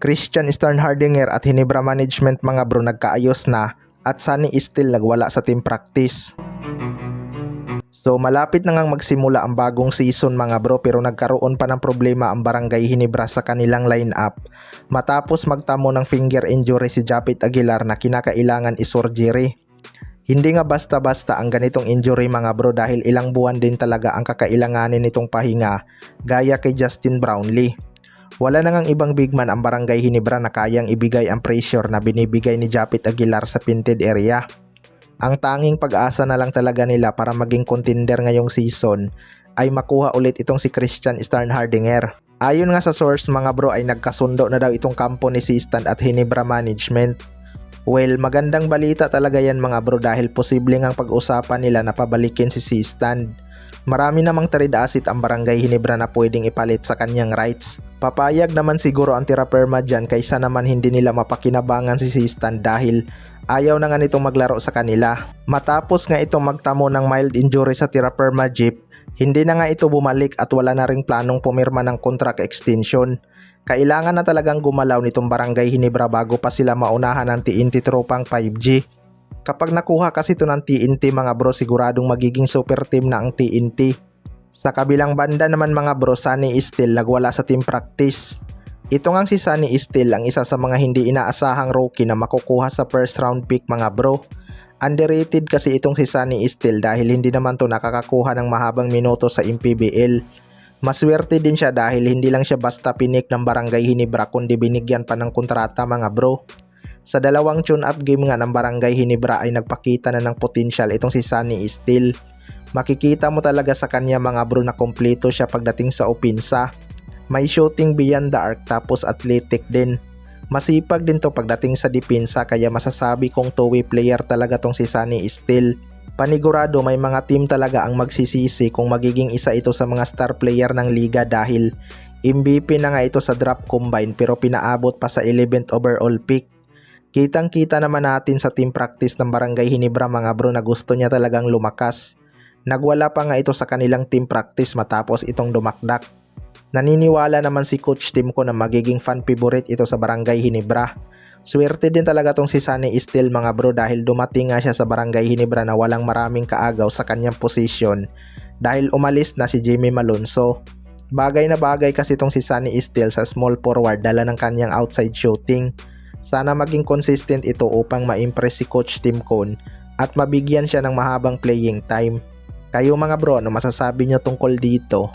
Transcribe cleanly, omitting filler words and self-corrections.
Christian Sternhardinger at Hinebra Management mga bro nagkaayos na at Sunny Steele nagwala sa team practice. So malapit na ngang magsimula ang bagong season mga bro, pero nagkaroon pa ng problema ang Barangay Hinebra sa kanilang lineup matapos magtamo ng finger injury si Japit Aguilar na kinakailangan isurgery. Hindi nga basta-basta ang ganitong injury mga bro, dahil ilang buwan din talaga ang kakailanganin nitong pahinga gaya kay Justin Brownlee. Wala na ngang ibang bigman ang Barangay Hinebra na kayang ibigay ang pressure na binibigay ni Japit Aguilar sa pinted area. Ang tanging pag-asa na lang talaga nila para maging contender ngayong season ay makuha ulit itong si Christian Sternhardinger. Ayon nga sa source mga bro ay nagkasundo na daw itong kampo ni Seastand at Hinebra Management. Well, magandang balita talaga yan mga bro, dahil posible ngang pag-usapan nila na pabalikin si Seastand. Marami namang trade asset ang Barangay Hinebra na pwedeng ipalit sa kanyang rights. Papayag naman siguro ang Tiraperma dyan, kaysa naman hindi nila mapakinabangan si Seastand dahil ayaw na nga nitong maglaro sa kanila. Matapos nga itong magtamo ng mild injury sa Tiraperma Jeep, hindi na nga ito bumalik at wala na ring planong pumirma ng contract extension. Kailangan na talagang gumalaw nitong Barangay Hinebra bago pa sila maunahan ng TNT tropang 5G. Kapag nakuha kasi ito ng TNT mga bro, siguradong magiging super team na ang TNT. Sa kabilang banda naman mga bro, Sunny Steele nagwala sa team practice. Ito ngang si Sunny Steele ang isa sa mga hindi inaasahang rookie na makukuha sa first round pick mga bro. Underrated kasi itong si Sunny Steele dahil hindi naman to nakakakuha ng mahabang minuto sa MPBL. Maswerte din siya dahil hindi lang siya basta pinik ng Barangay Hinebra kundi binigyan pa ng kontrata mga bro. Sa dalawang tune-up game nga ng Barangay Hinebra ay nagpakita na ng potential itong si Sunny Steele. Makikita mo talaga sa kanya mga bro na kompleto siya pagdating sa opensa. May shooting beyond the arc tapos athletic din. Masipag din to pagdating sa depensa, kaya masasabi kong two-way player talaga tong si Sunny Steele. Panigurado may mga team talaga ang magsisisi kung magiging isa ito sa mga star player ng liga dahil MVP na nga ito sa draft combine pero pinaabot pa sa 11th overall pick. Kitang-kita naman natin sa team practice ng Barangay Hinebra mga bro na gusto niya talagang lumakas. Nagwala pa nga ito sa kanilang team practice matapos itong dumakdak. Naniniwala naman si Coach Timko na magiging fan favorite ito sa Barangay Hinebra. Swerte din talaga tong si Sunny Steele mga bro dahil dumating nga siya sa Barangay Hinebra na walang maraming kaagaw sa kanyang posisyon dahil umalis na si Jimmy Malonzo. Bagay na bagay kasi tong si Sunny Steele sa small forward dala ng kanyang outside shooting. Sana maging consistent ito upang ma-impress si Coach Timko at mabigyan siya ng mahabang playing time. Kayo mga bro, ano masasabi nyo tungkol dito?